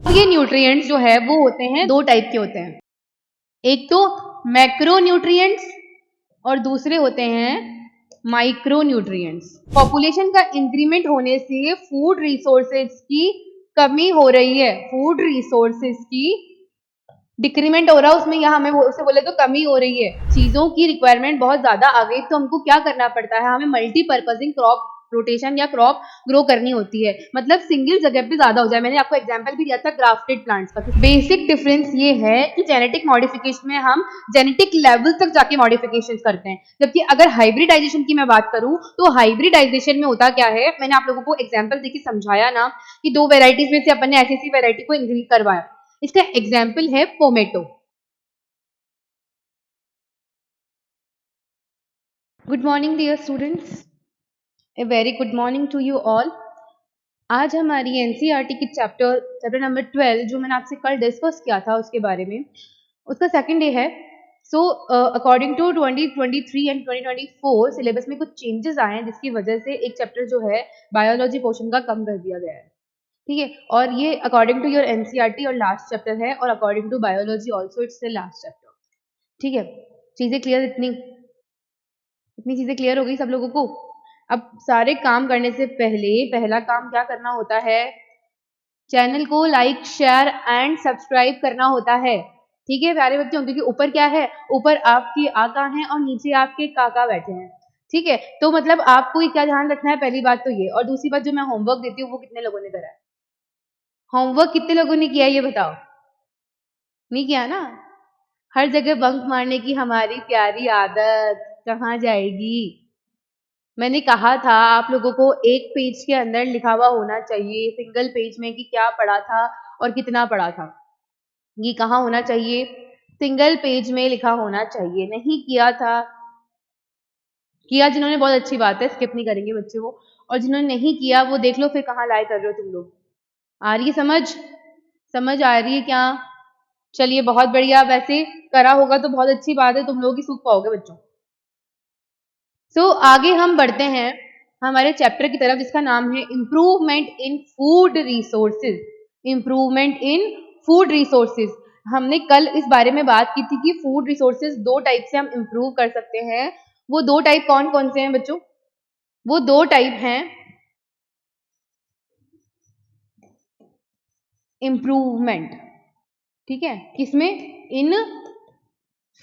ये न्यूट्रिएंट्स जो है वो होते हैं दो टाइप के होते हैं, एक तो मैक्रो न्यूट्रिएंट्स और दूसरे होते हैं माइक्रो न्यूट्रिएंट्स। पॉपुलेशन का इंक्रीमेंट होने से फूड रिसोर्सेज की कमी हो रही है, फूड रिसोर्सेज की डिक्रीमेंट हो रहा है उसमें, यहाँ हमें उसे बोले तो कमी हो रही है, चीजों की रिक्वायरमेंट बहुत ज्यादा आ गई, तो हमको क्या करना पड़ता है, हमें मल्टीपर्पजिंग क्रॉप रोटेशन या क्रॉप ग्रो करनी होती है, मतलब सिंगल जगह पे ज्यादा हो जाए। मैंने आपको एग्जांपल भी दिया था ग्राफ्टेड प्लांट्स का। बेसिक डिफरेंस ये है कि जेनेटिक मॉडिफिकेशन में हम जेनेटिक लेवल तक जाके मॉडिफिकेशन करते हैं, जबकि अगर हाइब्रिडाइजेशन की मैं बात करूं तो हाइब्रिडाइजेशन में होता क्या है, मैंने आप लोगों को एग्जाम्पल देके समझाया ना कि दो वेराइटीज में से अपन ने ऐसी वेराइटी को इंक्रीज करवाया। इसका एग्जाम्पल है pomato. Good morning dear students, a very good morning to you all. आज हमारी एनसीईआरटी की चैप्टर नंबर 12 जो मैंने आपसे कल डिस्कस किया था उसके बारे में, उसका सेकंड डे है। So according to 2023 and 2024 syllabus में कुछ चेंजेस आए हैं, जिसकी वजह से एक चैप्टर जो है बायोलॉजी पोर्शन का कम कर दिया गया है, ठीक है। और ये अकॉर्डिंग टू योर एनसीईआरटी और लास्ट चैप्टर है, और according to biology also it's the last chapter, ठीक है। चीजें क्लियर, इतनी चीजें क्लियर हो गई सब लोगों को। अब सारे काम करने से पहले पहला काम क्या करना होता है, चैनल को लाइक शेयर एंड सब्सक्राइब करना होता है, ठीक है प्यारे बच्चों, क्योंकि ऊपर क्या है, ऊपर आपकी आका हैं और नीचे आपके काका बैठे हैं, ठीक है। तो मतलब आपको क्या ध्यान रखना है, पहली बात तो ये, और दूसरी बात जो मैं होमवर्क देती हूँ वो कितने लोगों ने करा है, होमवर्क कितने लोगों ने किया है ये बताओ। नहीं किया ना, हर जगह बंक मारने की हमारी प्यारी आदत कहाँ जाएगी। मैंने कहा था आप लोगों को एक पेज के अंदर लिखा हुआ होना चाहिए, सिंगल पेज में, कि क्या पढ़ा था और कितना पढ़ा था, ये कहाँ होना चाहिए, सिंगल पेज में लिखा होना चाहिए। नहीं किया था, किया जिन्होंने बहुत अच्छी बात है, स्किप नहीं करेंगे बच्चे वो, और जिन्होंने नहीं किया वो देख लो फिर कहाँ लाए कर रहे हो तुम लोग। आ रही है समझ, समझ आ रही है क्या? चलिए बहुत बढ़िया, वैसे करा होगा तो बहुत अच्छी बात है, तुम लोग ही सीख पाओगे बच्चों। सो आगे हम बढ़ते हैं हमारे चैप्टर की तरफ, जिसका नाम है improvement in food resources. Improvement in food resources, हमने कल इस बारे में बात की थी कि फूड रिसोर्सेज दो टाइप से हम इम्प्रूव कर सकते हैं। वो दो टाइप कौन कौन से हैं बच्चों? वो दो टाइप हैं इम्प्रूवमेंट, ठीक है, किसमें? इन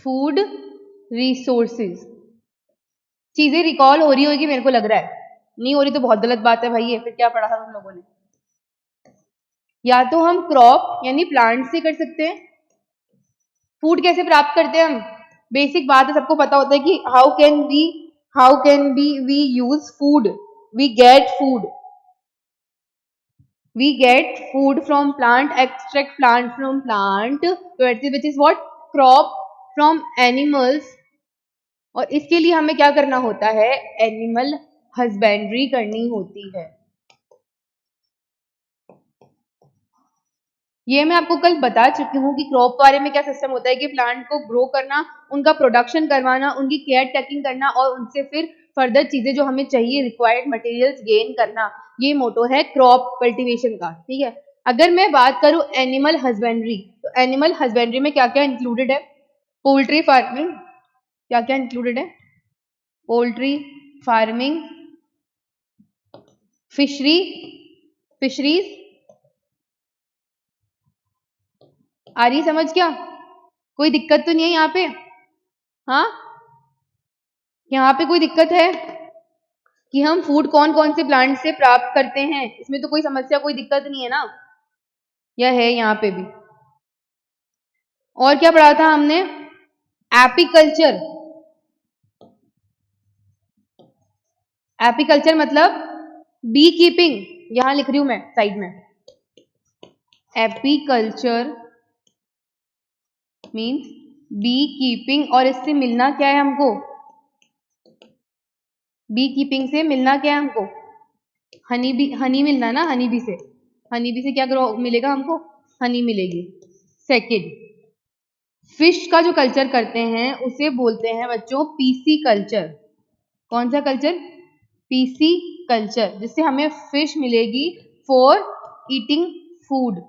फूड रिसोर्सेज। चीजें रिकॉल हो रही होगी मेरे को लग रहा है, नहीं हो रही तो बहुत गलत बात है भाई, ये फिर क्या पढ़ा था तुम लोगों ने। या तो हम क्रॉप यानी प्लांट से कर सकते हैं। फूड कैसे प्राप्त करते हैं हम? बेसिक बात है, सबको पता होता है कि how can be we use food, we get food, we get food from plant, extract plant from plant, which is what, crop from animals। और इसके लिए हमें क्या करना होता है, एनिमल हस्बेंड्री करनी होती है। ये मैं आपको कल बता चुकी हूँ कि क्रॉप बारे में क्या सिस्टम होता है, कि प्लांट को ग्रो करना, उनका प्रोडक्शन करवाना, उनकी केयर टेकिंग करना, और उनसे फिर फर्दर चीजें जो हमें चाहिए रिक्वायर्ड मटेरियल्स गेन करना, ये मोटो है क्रॉप कल्टीवेशन का, ठीक है। अगर मैं बात करूं एनिमल हस्बेंड्री, तो एनिमल हस्बेंड्री में क्या क्या इंक्लूडेड है? पोल्ट्री फार्मिंग, क्या क्या इंक्लूडेड है? Poultry farming, fisheries. आ रही समझ क्या? कोई दिक्कत तो नहीं है यहाँ पे? हाँ, यहाँ पे कोई दिक्कत है कि हम फूड कौन कौन से प्लांट से प्राप्त करते हैं, इसमें तो कोई समस्या, कोई दिक्कत नहीं है ना? यह है यहाँ पे भी। और क्या पढ़ा था हमने? एपीकल्चर। एपीकल्चर मतलब बी कीपिंग, यहां लिख रही हूं मैं साइड में। एपीकल्चर मीन्स बी कीपिंग, और इससे मिलना क्या है हमको? बी कीपिंग से मिलना क्या है हमको? हनी मिलना है ना, हनी बी से। हनी बी से क्या मिलेगा हमको? हनी मिलेगी। सेकेंड, फिश का जो कल्चर करते हैं उसे बोलते हैं बच्चों पीसी कल्चर। कौन सा कल्चर? पीसी कल्चर, जिससे हमें फिश मिलेगी for eating food.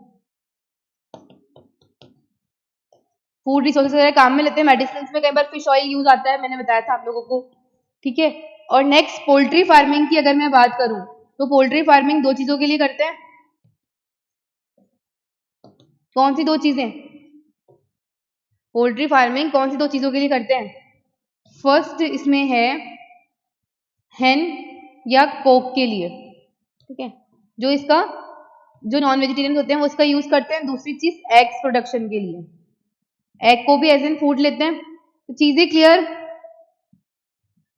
Food resources वगैरह काम में लेते हैं, मेडिसिन में कई बार फिश ऑयल यूज आता है, मैंने बताया था आप लोगों को, ठीक है। और नेक्स्ट पोल्ट्री फार्मिंग की अगर मैं बात करूं तो पोल्ट्री फार्मिंग 2 चीजों के लिए करते हैं। कौन सी 2 चीजें? पोल्ट्री फार्मिंग कौन सी 2 चीजों के लिए करते हैं? फर्स्ट इसमें है हेन या कोक के लिए, ठीक है, जो इसका जो नॉन वेजिटेरियन होते हैं वो इसका यूज करते हैं। दूसरी चीज एग्स प्रोडक्शन के लिए, एग को भी एज एन फूड लेते हैं। तो चीजें क्लियर?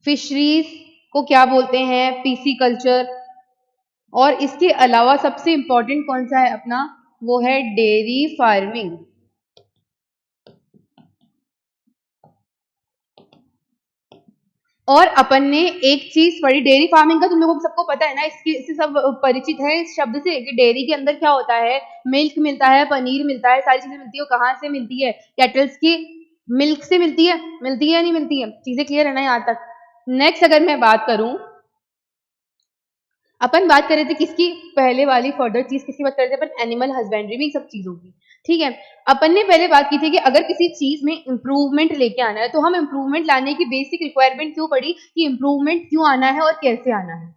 फिशरीज को क्या बोलते हैं? PC culture. और इसके अलावा सबसे इंपॉर्टेंट कौन सा है अपना? वो है डेयरी फार्मिंग। और अपन ने एक चीज पढ़ी डेयरी फार्मिंग का, तुम लोगों को सबको पता है ना, इससे सब परिचित है इस शब्द से कि डेयरी के अंदर क्या होता है, मिल्क मिलता है, पनीर मिलता है, सारी चीजें मिलती है। कहाँ से मिलती है? कैटल्स की मिल्क से मिलती है या नहीं मिलती है? चीजें क्लियर है ना यहाँ तक? नेक्स्ट अगर मैं बात करूं, अपन बात कर रहे थे किसकी, पहले वाली फर्दर चीज किसकी बात कर रहे थे अपन? एनिमल हस्बेंड्री में सब चीजों की, ठीक है। अपन ने पहले बात की थी कि अगर किसी चीज में इंप्रूवमेंट लेके आना है तो हम इंप्रूवमेंट लाने की बेसिक रिक्वायरमेंट क्यों पड़ी कि इंप्रूवमेंट क्यों आना है और कैसे आना है,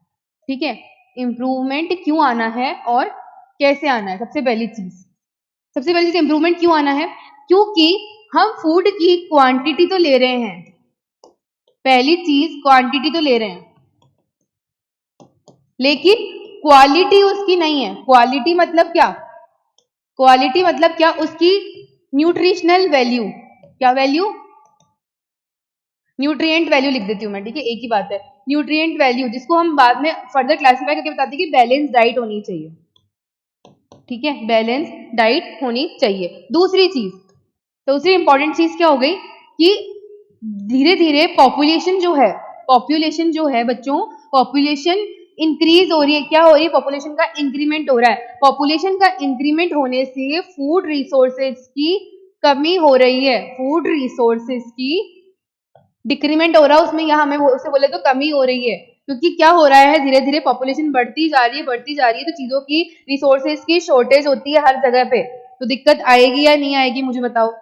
ठीक है। इंप्रूवमेंट क्यों आना है और कैसे आना है? सबसे पहली चीज इंप्रूवमेंट क्यों आना है? क्योंकि हम फूड की क्वांटिटी तो ले रहे हैं, पहली चीज क्वांटिटी तो ले रहे हैं, लेकिन क्वालिटी उसकी नहीं है। क्वालिटी मतलब क्या? क्वालिटी मतलब क्या? उसकी न्यूट्रिशनल वैल्यू। क्या वैल्यू? न्यूट्रिएंट वैल्यू लिख देती हूँ मैं, ठीक है, एक ही बात है। न्यूट्रिएंट वैल्यू, जिसको हम बाद में फर्दर क्लासिफाई करके बताते हैं कि बैलेंस डाइट होनी चाहिए, ठीक है, बैलेंस डाइट होनी चाहिए। दूसरी इंपॉर्टेंट चीज क्या हो गई कि धीरे धीरे पॉपुलेशन जो है बच्चों, पॉपुलेशन इंक्रीज हो रही है। क्या हो रही है? पॉपुलेशन का इंक्रीमेंट हो रहा है। पॉपुलेशन का इंक्रीमेंट होने से फूड रिसोर्सेज की कमी हो रही है, फूड रिसोर्सेज की डिक्रीमेंट हो रहा है उसमें, यहाँ हमें उसे बोले तो कमी हो रही है। क्योंकि क्या हो रहा है, धीरे धीरे पॉपुलेशन बढ़ती जा रही है, तो चीजों की रिसोर्सेज की शॉर्टेज होती है हर जगह पे, तो दिक्कत आएगी या नहीं आएगी मुझे बताओ।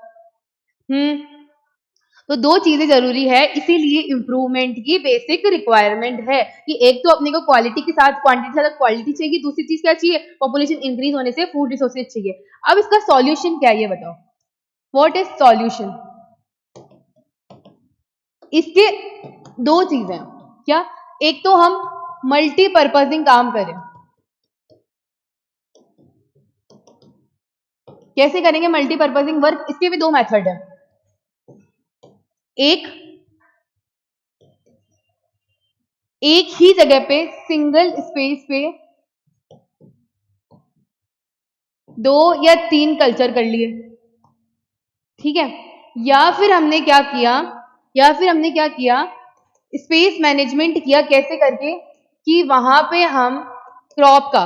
तो 2 चीजें जरूरी है, इसीलिए इंप्रूवमेंट की बेसिक रिक्वायरमेंट है कि एक तो अपने को क्वालिटी के साथ क्वांटिटी के साथ क्वालिटी चाहिए, दूसरी चीज क्या चाहिए? पॉपुलेशन इंक्रीज होने से फूड रिसोर्सेज चाहिए। अब इसका सॉल्यूशन क्या है ये बताओ, व्हाट इज सॉल्यूशन? इसके 2 चीजें, क्या? एक तो हम मल्टीपर्पजिंग काम करें। कैसे करेंगे मल्टीपर्पजिंग वर्क? इसके भी 2 मेथड है। एक ही जगह पे सिंगल स्पेस पे 2 या 3 कल्चर कर लिए, ठीक है। या फिर हमने क्या किया, स्पेस मैनेजमेंट किया। कैसे करके? कि वहां पे हम क्रॉप का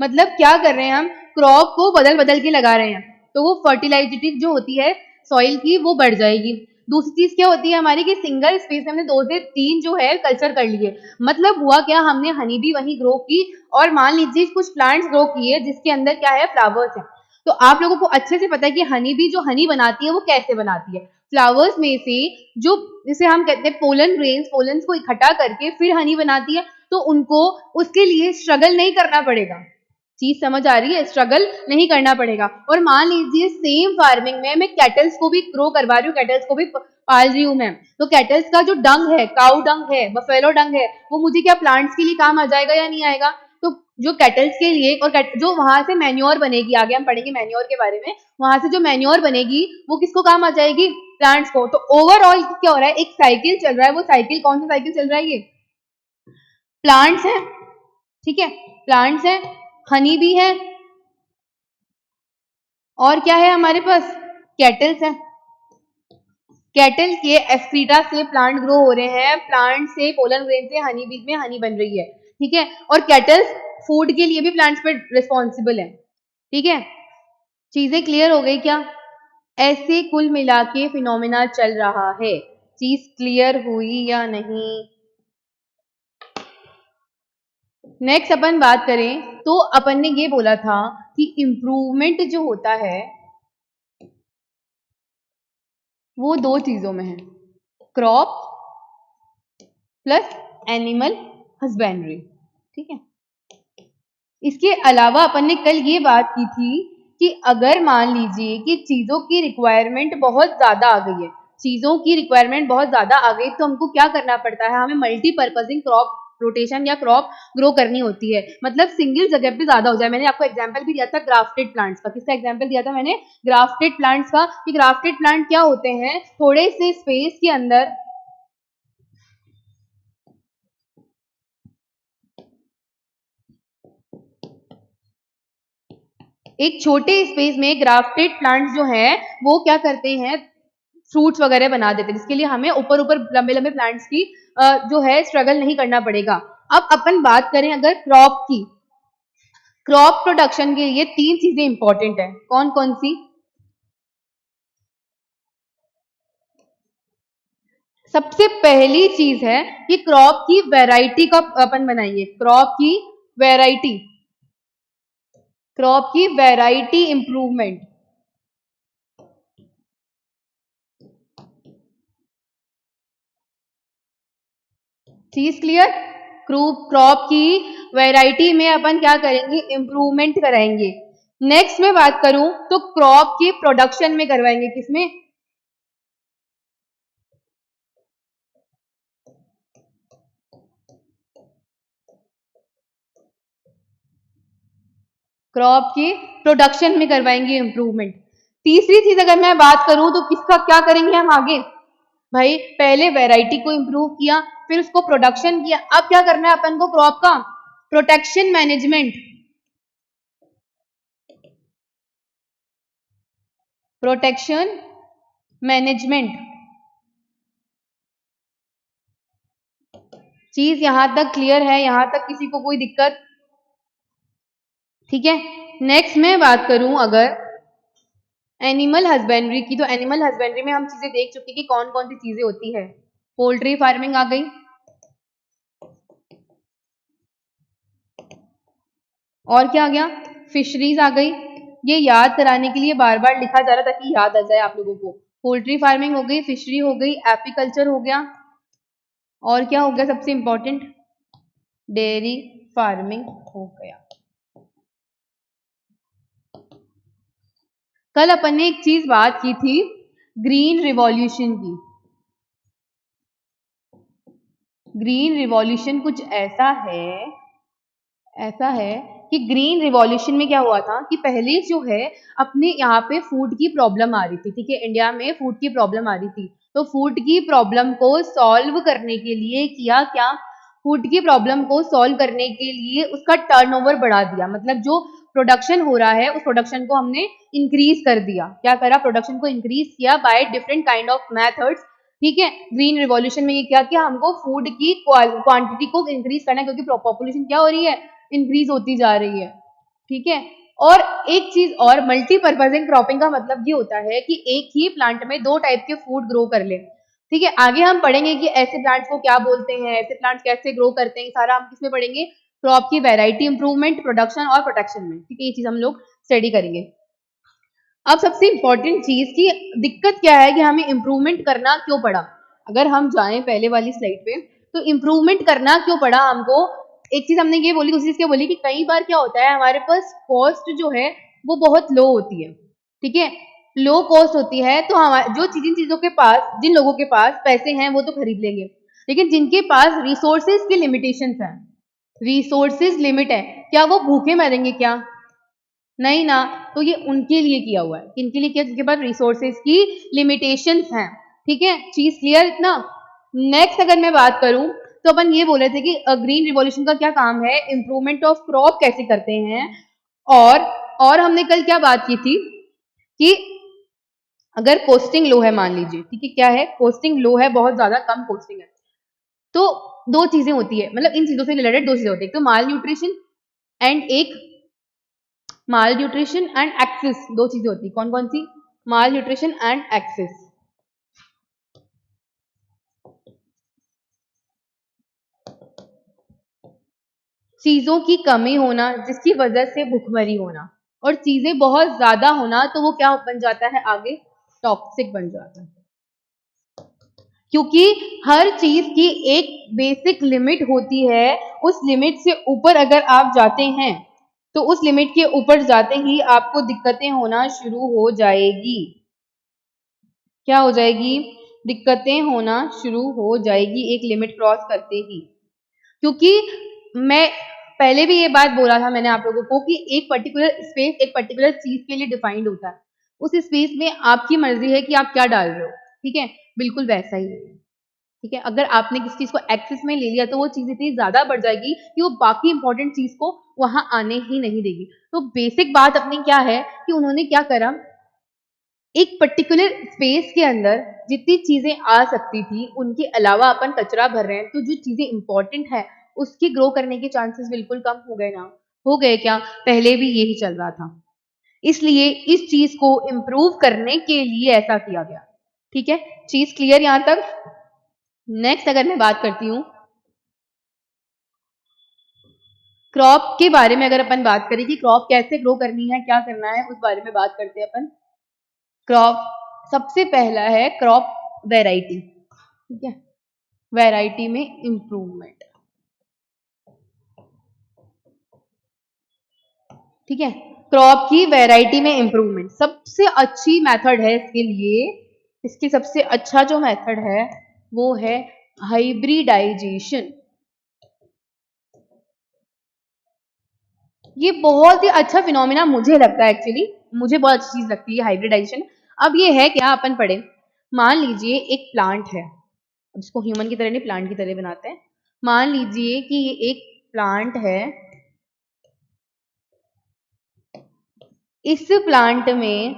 मतलब क्या कर रहे हैं, हम क्रॉप को बदल बदल के लगा रहे हैं, तो वो फर्टिलाइजिटी जो होती है सॉइल की वो बढ़ जाएगी। दूसरी चीज क्या होती है हमारी कि सिंगल स्पेस में हमने 2 से 3 जो है कल्चर कर लिए। मतलब हुआ क्या, हमने हनी भी वहीं ग्रो की, और मान लीजिए कुछ प्लांट्स ग्रो किए जिसके अंदर क्या है, फ्लावर्स है। तो आप लोगों को अच्छे से पता है कि हनी भी जो हनी बनाती है वो कैसे बनाती है, फ्लावर्स में से जो, जिसे हम कहते हैं पोलन को इकट्ठा करके फिर हनी बनाती है। तो उनको उसके लिए स्ट्रगल नहीं करना पड़ेगा। चीज समझ आ रही है? स्ट्रगल नहीं करना पड़ेगा। और मान लीजिए सेम फार्मिंग में मैं कैटल्स को भी ग्रो करवा रही हूँ, कैटल्स को भी पाल रही हूँ मैं, तो कैटल्स का जो डंग है, काउ डंग है, बफेलो डंग है, वो मुझे क्या प्लांट्स के लिए काम आ जाएगा या नहीं आएगा? तो जो कैटल्स के लिए और जो वहां से मैन्योर बनेगी, आगे हम पढ़ेंगे मैन्योर के बारे में, वहां से जो मैन्योर बनेगी वो किसको काम आ जाएगी? प्लांट्स को। तो ओवरऑल क्या हो रहा है, एक साइकिल चल रहा है। वो साइकिल कौन सा साइकिल चल रहा है? ये प्लांट्स है, ठीक है, प्लांट्स है, हनी भी है, और क्या है हमारे पास? कैटल्स है। कैटल के एक्सक्रीटा से प्लांट ग्रो हो रहे हैं, प्लांट से पोलन ग्रेन से हनी बीज में हनी बन रही है, ठीक है। और कैटल्स फूड के लिए भी प्लांट्स पे रिस्पॉन्सिबल है, ठीक है। चीजें क्लियर हो गई क्या? ऐसे कुल मिला के फिनोमिना चल रहा है। चीज क्लियर हुई या नहीं? नेक्स्ट अपन बात करें तो अपन ने ये बोला था कि इंप्रूवमेंट जो होता है वो दो चीजों में है, क्रॉप प्लस एनिमल हस्बेंड्री। ठीक है, इसके अलावा अपन ने कल ये बात की थी कि अगर मान लीजिए कि चीजों की रिक्वायरमेंट बहुत ज्यादा आ गई है, चीजों की रिक्वायरमेंट बहुत ज्यादा आ गई, तो हमको क्या करना पड़ता है, हमें मल्टीपर्पजिंग क्रॉप रोटेशन या क्रॉप ग्रो करनी होती है। मतलब सिंगल जगह पे ज्यादा हो जाए। मैंने आपको एग्जांपल भी दिया था ग्राफ्टेड प्लांट्स का। किसका एग्जांपल दिया था मैंने? ग्राफ्टेड प्लांट्स का। कि ग्राफ्टेड प्लांट क्या होते हैं, थोड़े से स्पेस के अंदर एक छोटे स्पेस में ग्राफ्टेड प्लांट्स जो हैं वो क्या करते हैं, फ्रूट्स वगैरह बना देते हैं, जिसके लिए हमें ऊपर ऊपर लंबे लंबे प्लांट्स की जो है स्ट्रगल नहीं करना पड़ेगा। अब अपन बात करें अगर क्रॉप की, क्रॉप प्रोडक्शन के लिए तीन चीजें इंपॉर्टेंट है। कौन कौन सी? सबसे पहली चीज है कि क्रॉप की वैरायटी का अपन बनाइए, क्रॉप की वैरायटी, क्रॉप की वैरायटी इंप्रूवमेंट। चीज क्लियर? क्रॉप की वैरायटी में अपन क्या करेंगे, इंप्रूवमेंट कराएंगे। नेक्स्ट में बात करूं तो क्रॉप की प्रोडक्शन में करवाएंगे। किसमें? क्रॉप की प्रोडक्शन में करवाएंगे इंप्रूवमेंट। तीसरी चीज अगर मैं बात करूं तो किसका क्या करेंगे हम आगे? भाई पहले वैरायटी को इंप्रूव किया, फिर उसको प्रोडक्शन किया, अब क्या करना है अपन को, क्रॉप का प्रोटेक्शन मैनेजमेंट। Protection management. चीज यहां तक क्लियर है? यहां तक किसी को कोई दिक्कत? ठीक है, नेक्स्ट मैं बात करूं अगर एनिमल हस्बेंड्री की, तो एनिमल हस्बेंड्री में हम चीजें देख चुके कि कौन कौन सी चीजें होती है। पोल्ट्री फार्मिंग आ गई, और क्या आ गया, फिशरीज आ गई। ये याद कराने के लिए बार बार लिखा जा रहा ताकि याद आ जाए आप लोगों को। पोल्ट्री फार्मिंग हो गई, फिशरी हो गई, एपीकल्चर हो गया, और क्या हो गया सबसे इंपॉर्टेंट, डेयरी फार्मिंग हो गया। कल अपन ने एक चीज बात की थी, ग्रीन रिवॉल्यूशन की। ग्रीन रिवॉल्यूशन कुछ ऐसा है कि ग्रीन रिवॉल्यूशन में क्या हुआ था कि पहले जो है अपने यहाँ पे फूड की प्रॉब्लम आ रही थी। ठीक है, इंडिया में फूड की प्रॉब्लम आ रही थी, तो फूड की प्रॉब्लम को सॉल्व करने के लिए किया क्या, फूड की प्रॉब्लम को सॉल्व करने के लिए उसका टर्नओवर बढ़ा दिया। मतलब जो प्रोडक्शन हो रहा है उस प्रोडक्शन को हमने इंक्रीज कर दिया। क्या करा, प्रोडक्शन को इंक्रीज किया by different kind of methods. ठीक है, ग्रीन रिवॉल्यूशन में ये क्या किया, हमको फूड की क्वांटिटी को इंक्रीज करना है, क्योंकि पॉपुलेशन क्या हो रही है, इंक्रीज होती जा रही है। ठीक है, और एक चीज और, मल्टीपर्पजिंग क्रॉपिंग का मतलब ये होता है कि एक ही प्लांट में दो टाइप के फूड ग्रो कर ले। ठीक है, आगे हम पढ़ेंगे कि ऐसे प्लांट्स को क्या बोलते हैं, ऐसे प्लांट्स कैसे ग्रो करते हैं, सारा हम किसमें पढ़ेंगे, क्रॉप की वैरायटी इंप्रूवमेंट, प्रोडक्शन और प्रोटेक्शन में। ठीक है, ये चीज हम लोग स्टडी करेंगे। अब सबसे इंपॉर्टेंट चीज की दिक्कत क्या है कि हमें इंप्रूवमेंट करना क्यों पड़ा। अगर हम जाएं पहले वाली स्लाइड पे, तो इंप्रूवमेंट करना क्यों पड़ा हमको। एक चीज हमने ये बोली, दूसरी चीज क्या बोली कि कई बार क्या होता है हमारे पास कॉस्ट जो है वो बहुत लो होती है। ठीक है, लो कॉस्ट होती है, तो हमारे जो जिन चीजों के पास, जिन लोगों के पास पैसे हैं वो तो खरीद लेंगे, लेकिन जिनके पास रिसोर्सेज की लिमिटेशंस है, रिसोर्सेज लिमिट है, क्या वो भूखे मरेंगे क्या? नहीं ना। तो ये उनके लिए किया हुआ है, किनके लिए किया, जिनके पास रिसोर्सेज की लिमिटेशंस हैं। ठीक है, चीज क्लियर इतना? नेक्स्ट अगर मैं बात करूं तो अपन ये बोले थे कि ग्रीन रिवॉल्यूशन का क्या काम है, इंप्रूवमेंट ऑफ क्रॉप कैसे करते हैं। और और हमने कल क्या बात की थी कि अगर कोस्टिंग लो है, मान लीजिए, ठीक है, क्या है, कोस्टिंग लो है, बहुत ज्यादा कम कोस्टिंग है, तो दो चीजें होती है, मतलब इन चीजों से रिलेटेड दो चीजें होती है, एक तो माल न्यूट्रिशन एंड एक माल न्यूट्रिशन एंड एक्सेस। दो चीजें होती, कौन कौन सी, माल न्यूट्रिशन एंड एक्सेस। चीजों की कमी होना जिसकी वजह से भुखमरी होना, और चीजें बहुत ज्यादा होना तो वो क्या बन जाता है आगे, टॉक्सिक बन जाता है। क्योंकि हर चीज की एक बेसिक लिमिट होती है। उस लिमिट से ऊपर अगर आप जाते हैं तो उस लिमिट के ऊपर जाते ही आपको दिक्कतें होना शुरू हो जाएगी। क्या हो जाएगी? दिक्कतें होना शुरू हो जाएगी एक लिमिट क्रॉस करते ही। क्योंकि मैं पहले भी ये बात बोला था मैंने आप लोगों को कि एक पर्टिकुलर स्पेस एक पर्टिकुलर चीज के लिए डिफाइंड होता है। उस स्पेस में आपकी मर्जी है कि आप क्या डाल रहे हो। ठीक है, बिल्कुल वैसा ही है। ठीक है, अगर आपने किसी चीज को एक्सेस में ले लिया तो वो चीज इतनी ज्यादा बढ़ जाएगी कि वो बाकी इंपॉर्टेंट चीज को वहां आने ही नहीं देगी। तो बेसिक बात अपनी क्या है कि उन्होंने क्या करा, एक पर्टिकुलर स्पेस के अंदर जितनी चीजें आ सकती थी उनके अलावा अपन कचरा भर रहे हैं, तो जो चीजें इंपॉर्टेंट है उसके ग्रो करने के चांसेस बिल्कुल कम हो गए ना। हो गए क्या? पहले भी यही चल रहा था। इसलिए इस चीज को इम्प्रूव करने के लिए ऐसा किया गया। ठीक है, चीज क्लियर यहां तक? नेक्स्ट अगर मैं बात करती हूँ क्रॉप के बारे में, अगर अपन बात करें कि क्रॉप कैसे ग्रो करनी है, क्या करना है, उस बारे में बात करते हैं अपन। क्रॉप सबसे पहला है क्रॉप वैरायटी। ठीक है, वैरायटी में इंप्रूवमेंट। ठीक है, क्रॉप की वैरायटी में इंप्रूवमेंट सबसे अच्छी मेथड है इसके लिए। इसकी सबसे अच्छा जो मेथड है वो है हाइब्रिडाइजेशन। ये बहुत ही अच्छा फिनोमिना मुझे लगता है, एक्चुअली मुझे बहुत अच्छी चीज लगती है हाइब्रिडाइजेशन। अब ये है क्या, अपन पढ़े, मान लीजिए एक प्लांट है, अब इसको ह्यूमन की तरह नहीं प्लांट की तरह बनाते हैं। मान लीजिए कि ये एक प्लांट है, इस प्लांट में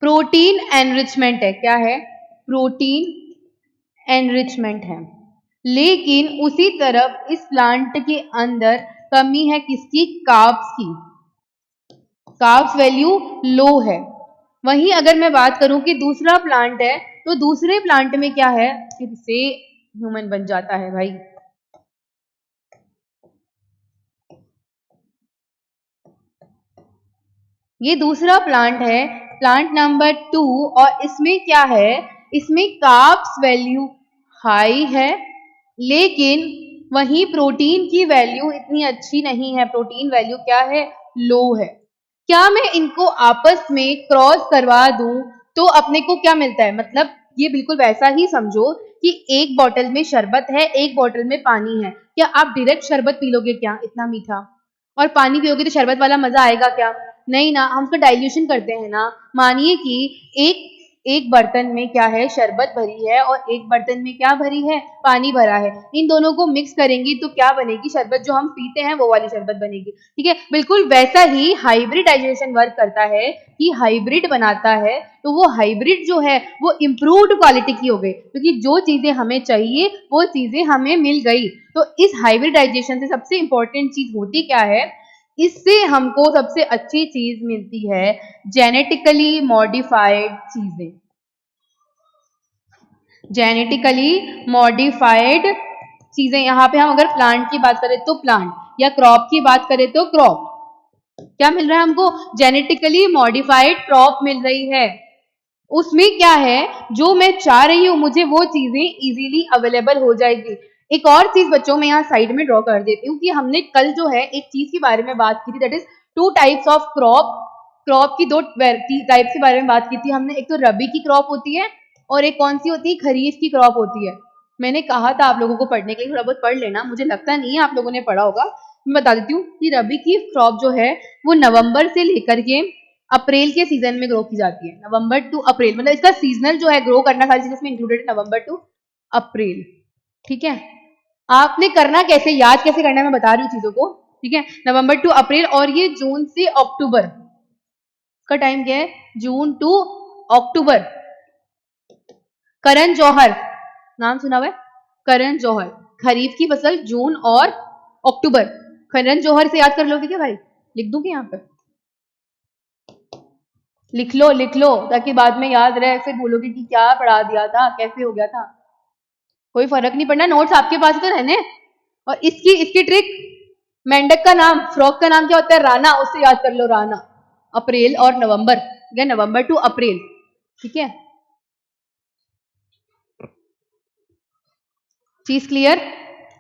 प्रोटीन एनरिचमेंट है। क्या है? प्रोटीन एनरिचमेंट है। लेकिन उसी तरफ इस प्लांट के अंदर कमी है किसकी? कार्ब्स की। कार्ब्स वैल्यू लो है। वहीं अगर मैं बात करूं कि दूसरा प्लांट है, तो दूसरे प्लांट में क्या है? फिर से ह्यूमन बन जाता है भाई। ये दूसरा प्लांट है, प्लांट नंबर 2, और इसमें क्या है? इसमें कार्ब्स वैल्यू हाई है, लेकिन वहीं प्रोटीन की वैल्यू इतनी अच्छी नहीं है। प्रोटीन वैल्यू क्या है? लो है। क्या मैं इनको आपस में क्रॉस करवा दूं तो अपने को क्या मिलता है? मतलब ये बिल्कुल वैसा ही समझो कि एक बोतल में शरबत है, एक बोतल में पानी है। क्या आप डायरेक्ट शरबत पी लोगे क्या इतना मीठा? और पानी पियोगे तो शरबत वाला मजा आएगा क्या? नहीं ना, हम उसका डाइल्यूशन करते हैं ना। मानिए कि एक एक बर्तन में क्या है? शरबत भरी है, और एक बर्तन में क्या भरी है? पानी भरा है। इन दोनों को मिक्स करेंगी तो क्या बनेगी? शरबत जो हम पीते हैं वो वाली शरबत बनेगी। ठीक है, बिल्कुल वैसा ही हाइब्रिडाइजेशन वर्क करता है कि हाइब्रिड बनाता है। तो वो हाइब्रिड जो है वो इम्प्रूव्ड क्वालिटी की हो गई, क्योंकि जो चीजें हमें चाहिए वो चीजें हमें मिल गई। तो इस हाइब्रिडाइजेशन से सबसे इंपॉर्टेंट चीज होती क्या है? इससे हमको सबसे अच्छी चीज मिलती है जेनेटिकली मॉडिफाइड चीजें। जेनेटिकली मॉडिफाइड चीजें, यहाँ पे हम अगर प्लांट की बात करें तो प्लांट, या क्रॉप की बात करें तो क्रॉप। क्या मिल रहा है हमको? जेनेटिकली मॉडिफाइड क्रॉप मिल रही है। उसमें क्या है? जो मैं चाह रही हूँ मुझे वो चीजें इजीली अवेलेबल हो जाएगी। एक और चीज बच्चों में यहाँ साइड में ड्रॉ कर देती हूँ कि हमने कल जो है एक चीज के बारे में बात की थी, that is two types of crop. Crop की दो टाइप्स के बारे में बात की थी हमने। एक तो रबी की क्रॉप होती है, और एक कौन सी होती है? खरीफ की क्रॉप होती है। मैंने कहा था आप लोगों को पढ़ने के लिए, थोड़ा बहुत पढ़ लेना, मुझे लगता नहीं है आप लोगों ने पढ़ा होगा। मैं बता देती हूँ कि रबी की क्रॉप जो है वो नवंबर से लेकर के अप्रैल के सीजन में ग्रो की जाती है। नवंबर टू अप्रैल, मतलब इसका सीजनल जो है ग्रो करना सारी चीजें इसमें इंक्लूडेड है, नवंबर टू अप्रैल। ठीक है, आपने करना कैसे, याद कैसे करना है मैं बता रही हूँ चीजों को। ठीक है, नवंबर टू अप्रैल, और ये जून से अक्टूबर का टाइम क्या है? जून टू अक्टूबर। करण जौहर नाम सुना हुआ है? करण जौहर, खरीफ की फसल जून और अक्टूबर। करण जौहर से याद कर लोगे क्या भाई? लिख दूं क्या यहाँ पे? लिख लो ताकि बाद में याद रहे, फिर बोलोगे कि क्या पढ़ा दिया था, कैसे हो गया था। कोई फर्क नहीं पड़ना, नोट्स आपके पास तो रहने। और इसकी इसकी ट्रिक, मेंढक का नाम, फ्रॉक का नाम क्या होता है? राना, उससे याद कर लो, राना। अप्रैल और नवंबर, या नवंबर टू अप्रैल। ठीक है, चीज क्लियर?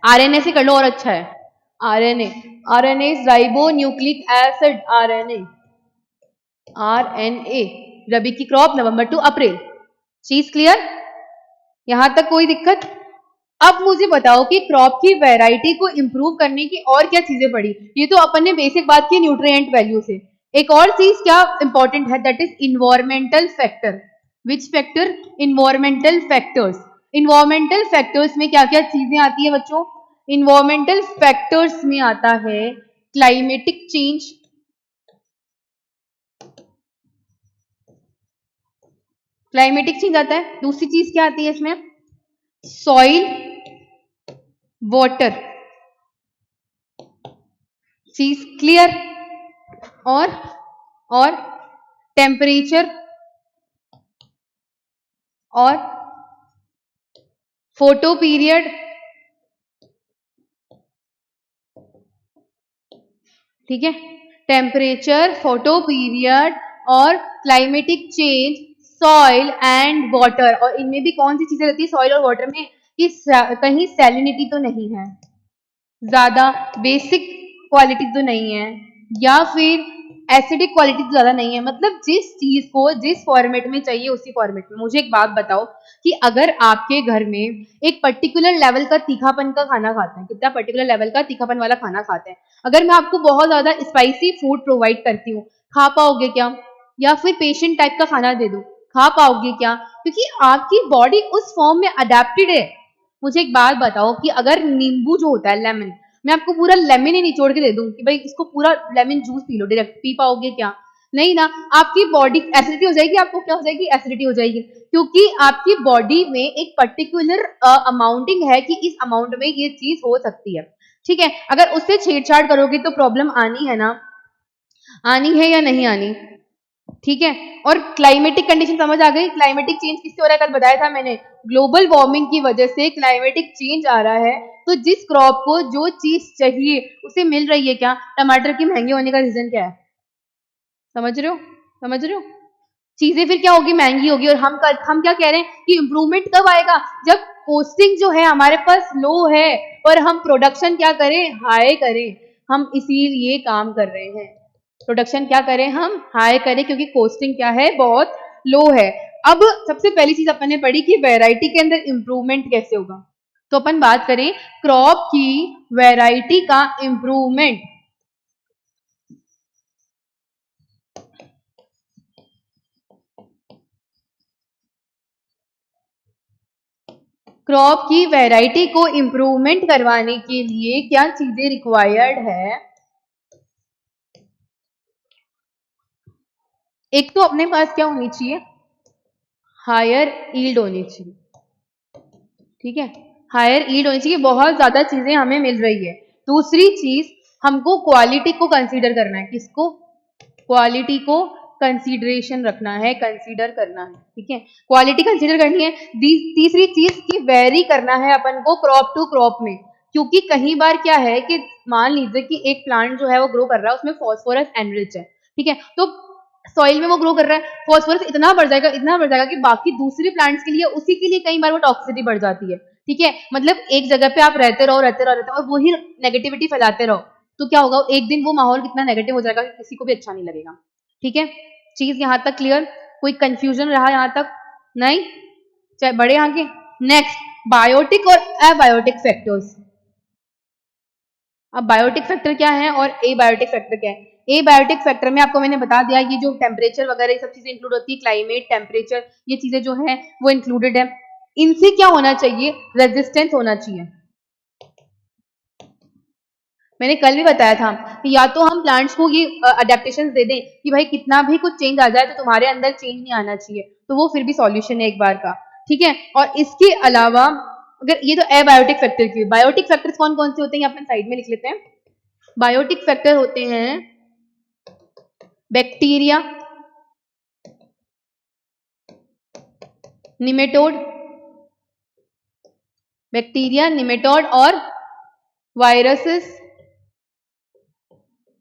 आरएनए से कर लो और अच्छा है। RNA, RNA is ribonucleic acid. RNA, RNA rabi की क्रॉप नवंबर टू अप्रैल। चीज क्लियर? यहां तक कोई दिक्कत? अब मुझे बताओ कि क्रॉप की वैरायटी को इंप्रूव करने की और क्या चीजें पड़ी। ये तो अपन ने बेसिक बात की न्यूट्रिएंट वैल्यू से। एक और चीज क्या इंपॉर्टेंट है, that is environmental factor. Which factor? Environmental factors. Environmental factors में क्या क्या चीजें आती है बच्चों? इन्वायरमेंटल फैक्टर्स में आता है क्लाइमेटिक चेंज, क्लाइमेटिक चेंज आता है। दूसरी चीज क्या आती है इसमें? Soil, water. चीज क्लियर? और टेम्परेचर और फोटो पीरियड। ठीक है, टेम्परेचर, फोटो पीरियड और climatic change, soil and water. और इनमें भी कौन सी चीजें रहती है सॉइल और वाटर में कि कहीं सैलिनिटी तो नहीं है, ज्यादा बेसिक क्वालिटी तो नहीं है, या फिर एसिडिक क्वालिटी तो ज्यादा नहीं है। मतलब जिस चीज को जिस फॉर्मेट में चाहिए उसी फॉर्मेट में। मुझे एक बात बताओ कि अगर आपके घर में एक पर्टिकुलर लेवल का तीखापन का खाना खाते हैं, कितना पर्टिकुलर लेवल का तीखापन वाला खाना खाते हैं, अगर मैं आपको बहुत ज्यादा स्पाइसी फूड प्रोवाइड करती हूँ, खा पाओगे क्या? या फिर पेशेंट टाइप का खाना दे दो, खा पाओगे क्या? क्योंकि आपकी बॉडी उस फॉर्म में अडेप्टेड है। मुझे एक बात बताओ कि अगर नींबू जो होता है लेमन, मैं आपको पूरा लेमन ही निचोड़ के दे दूं कि भाई इसको पूरा lemon juice P low, direct P पाओगे क्या? नहीं ना। आपकी बॉडी एसिडिटी हो जाएगी, आपको क्या हो जाएगी? एसिडिटी हो जाएगी, क्योंकि आपकी बॉडी में एक पर्टिकुलर अमाउंटिंग है कि इस अमाउंट में ये चीज हो सकती है। ठीक है, अगर उससे छेड़छाड़ करोगे तो प्रॉब्लम आनी है ना, आनी है या नहीं आनी? ठीक है, और क्लाइमेटिक कंडीशन समझ आ गई? क्लाइमेटिक चेंज किससे हो रहा है? कल बताया था मैंने, ग्लोबल वार्मिंग की वजह से क्लाइमेटिक चेंज आ रहा है। तो जिस क्रॉप को जो चीज चाहिए उसे मिल रही है क्या? टमाटर के महंगे होने का रीजन क्या है? समझ रहे हो? समझ रहे हो? चीजें फिर क्या होगी? महंगी होगी। और हम क्या कह रहे हैं कि इंप्रूवमेंट कब आएगा? जब कॉस्टिंग जो है हमारे पास लो है और हम प्रोडक्शन क्या करें? हाई करें। हम इसीलिए काम कर रहे हैं, प्रोडक्शन क्या करें? हम हाई करें, क्योंकि कॉस्टिंग क्या है? बहुत लो है। अब सबसे पहली चीज अपन ने पढ़ी कि वैरायटी के अंदर इंप्रूवमेंट कैसे होगा। तो अपन बात करें क्रॉप की वैरायटी का इंप्रूवमेंट। क्रॉप की वैरायटी को इंप्रूवमेंट करवाने के लिए क्या चीजें रिक्वायर्ड है? एक तो अपने पास क्या होनी चाहिए? हायर ईल्ड होनी चाहिए। ठीक है, हायर ईल्ड होनी चाहिए, बहुत ज्यादा चीजें हमें मिल रही है। दूसरी चीज, हमको क्वालिटी को कंसीडर करना है। किसको? क्वालिटी को कंसीडरेशन रखना है, कंसीडर करना है। ठीक है, क्वालिटी कंसीडर करनी है। तीसरी चीज की वेरी करना है अपन को क्रॉप टू क्रॉप में, क्योंकि कई बार क्या है कि मान लीजिए कि एक प्लांट जो है वो ग्रो कर रहा है, उसमें फॉस्फोरस एनरिच है। ठीक है, तो सॉइल में वो ग्रो कर रहा है, फॉस्फोरस इतना बढ़ जाएगा, इतना बढ़ जाएगा कि बाकी दूसरे प्लांट्स के लिए, उसी के लिए कई बार वो टॉक्सिसिटी बढ़ जाती है। ठीक है, मतलब एक जगह पे आप रहते रहो रहते रहो रहते रहो और वही नेगेटिविटी फैलाते रहो, तो क्या होगा? एक दिन वो माहौल कितना नेगेटिव हो जाएगा कि किसी को भी अच्छा नहीं लगेगा। ठीक है, चीज यहां तक क्लियर? कोई कंफ्यूजन रहा यहां तक? नहीं? चाहे बड़े आगे। नेक्स्ट, बायोटिक और एबायोटिक फैक्टर्स। अब बायोटिक फैक्टर क्या है और ए बायोटिक फैक्टर क्या है? ए बायोटिक फैक्टर में आपको मैंने बता दिया, ये जो टेम्परेचर वगैरह ये सब चीजें इंक्लूड होती है, क्लाइमेट, टेम्परेचर, ये चीजें जो है वो इंक्लूडेड है। इनसे क्या होना चाहिए? रेजिस्टेंस होना चाहिए। मैंने कल भी बताया था कि या तो हम प्लांट्स को ये अडेप्टेशन दे दें कि भाई कितना भी कुछ चेंज आ जाए तो तुम्हारे अंदर चेंज नहीं आना चाहिए, तो वो फिर भी सॉल्यूशन है एक बार का। ठीक है, और इसके अलावा अगर ये तो एबायोटिक फैक्टर की, बायोटिक फैक्टर्स कौन कौन से होते हैं अपन साइड में लिख लेते हैं। बायोटिक फैक्टर होते हैं बैक्टीरिया, निमेटोड, बैक्टीरिया, निमेटोड और वायरसेस,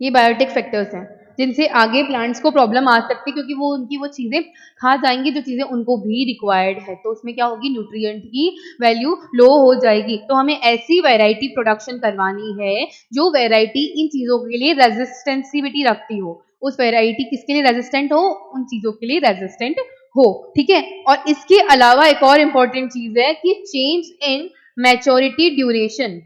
ये बायोटिक फैक्टर्स हैं। जिनसे आगे प्लांट्स को प्रॉब्लम आ सकती है, क्योंकि वो उनकी वो चीजें खा जाएंगी जो चीजें उनको भी रिक्वायर्ड है, तो उसमें क्या होगी, न्यूट्रिएंट की वैल्यू लो हो जाएगी। तो हमें ऐसी वैरायटी प्रोडक्शन करवानी है जो वैरायटी इन चीजों के लिए रेजिस्टेंसिविटी रखती हो, उस वैरायटी किसके लिए रेजिस्टेंट हो, उन चीजों के लिए रेजिस्टेंट हो, ठीक है। और इसके अलावा एक और इंपॉर्टेंट चीज है कि change in maturity duration.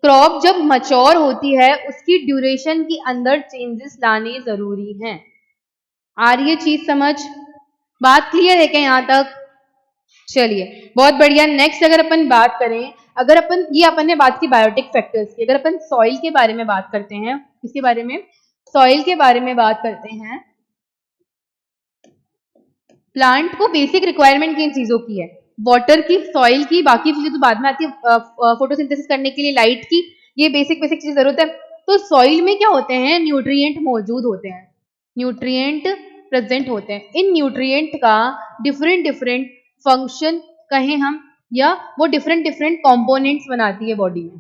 Crop जब मच्योर होती है उसकी ड्यूरेशन के अंदर चेंजेस लाने जरूरी हैं। आ रही है चीज समझ, बात क्लियर है क्या यहां तक? चलिए बहुत बढ़िया। नेक्स्ट अगर अपन बात करें, अगर अपन ये अपन ने बात की बायोटिक फैक्टर्स की, अगर अपन सॉइल के बारे में बात करते हैं, किसके बारे में, सॉइल के बारे में बात करते हैं। प्लांट को बेसिक रिक्वायरमेंट किन चीजों की है, वाटर की, सॉइल की, बाकी चीजें तो बाद में आती है, फोटोसिंथेसिस करने के लिए लाइट की, ये बेसिक बेसिक चीज जरूरत है। तो सॉइल में क्या होते हैं, न्यूट्रिएंट मौजूद होते हैं, न्यूट्रिएंट प्रेजेंट होते हैं। इन न्यूट्रिएंट का डिफरेंट डिफरेंट फंक्शन कहें हम, या वो डिफरेंट डिफरेंट कंपोनेंट्स बनाती है बॉडी में।